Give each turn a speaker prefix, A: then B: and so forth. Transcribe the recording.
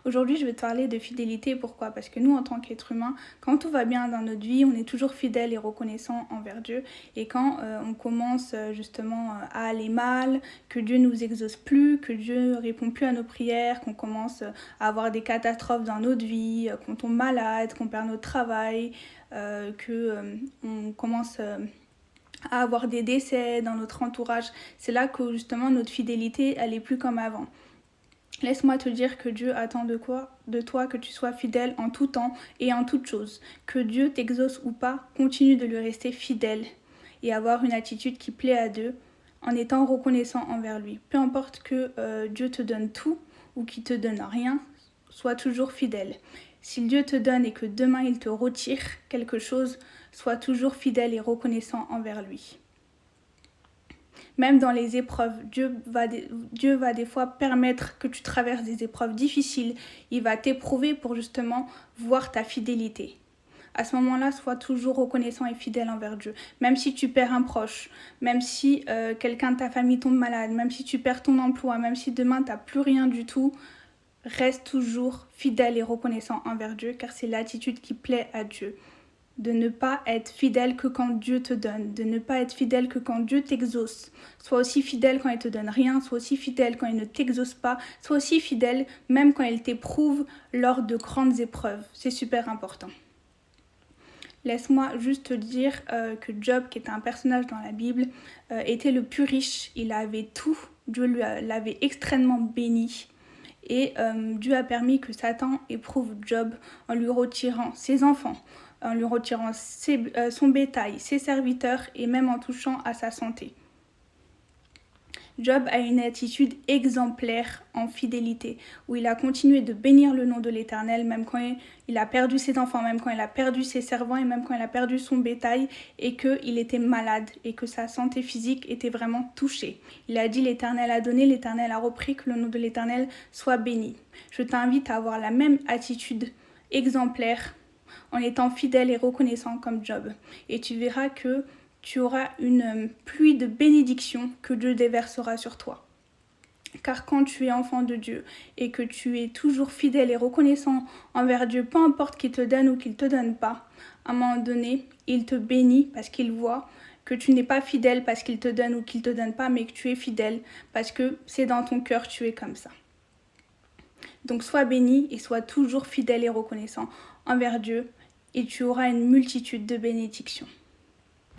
A: Aujourd'hui, je vais te parler de fidélité. Pourquoi? Parce que nous, en tant qu'êtres humains, quand tout va bien dans notre vie, on est toujours fidèle et reconnaissant envers Dieu. Et quand on commence justement à aller mal, que Dieu ne nous exauce plus, que Dieu ne répond plus à nos prières, qu'on commence à avoir des catastrophes dans notre vie, qu'on tombe malade, qu'on perd notre travail, qu'on commence à avoir des décès dans notre entourage, c'est là que justement notre fidélité, elle est plus comme avant. Laisse-moi te dire que Dieu attend de toi que tu sois fidèle en tout temps et en toutes choses. Que Dieu t'exauce ou pas, continue de lui rester fidèle et avoir une attitude qui plaît à Dieu en étant reconnaissant envers lui. Peu importe que Dieu te donne tout ou qu'il te donne rien, sois toujours fidèle. Si Dieu te donne et que demain il te retire quelque chose, sois toujours fidèle et reconnaissant envers lui. Même dans les épreuves, Dieu va des fois permettre que tu traverses des épreuves difficiles. Il va t'éprouver pour justement voir ta fidélité. À ce moment-là, sois toujours reconnaissant et fidèle envers Dieu. Même si tu perds un proche, même si quelqu'un de ta famille tombe malade, même si tu perds ton emploi, même si demain tu n'as plus rien du tout, reste toujours fidèle et reconnaissant envers Dieu, car c'est l'attitude qui plaît à Dieu. De ne pas être fidèle que quand Dieu te donne, de ne pas être fidèle que quand Dieu t'exauce. Sois aussi fidèle quand il te donne rien, sois aussi fidèle quand il ne t'exauce pas, sois aussi fidèle même quand il t'éprouve lors de grandes épreuves. C'est super important. Laisse-moi juste te dire que Job, qui était un personnage dans la Bible, était le plus riche. Il avait tout. Dieu l'avait extrêmement béni. Et Dieu a permis que Satan éprouve Job en lui retirant ses enfants, en lui retirant son bétail, ses serviteurs et même en touchant à sa santé. Job a une attitude exemplaire en fidélité, où il a continué de bénir le nom de l'Éternel, même quand il a perdu ses enfants, même quand il a perdu ses servants et même quand il a perdu son bétail et qu'il était malade et que sa santé physique était vraiment touchée. Il a dit l'Éternel a donné, l'Éternel a repris, que le nom de l'Éternel soit béni. Je t'invite à avoir la même attitude exemplaire en étant fidèle et reconnaissant comme Job. Et tu verras que tu auras une pluie de bénédictions que Dieu déversera sur toi. Car quand tu es enfant de Dieu et que tu es toujours fidèle et reconnaissant envers Dieu, peu importe qu'il te donne ou qu'il ne te donne pas, à un moment donné, il te bénit parce qu'il voit que tu n'es pas fidèle parce qu'il te donne ou qu'il ne te donne pas, mais que tu es fidèle parce que c'est dans ton cœur, tu es comme ça. Donc sois béni et sois toujours fidèle et reconnaissant envers Dieu et tu auras une multitude de bénédictions.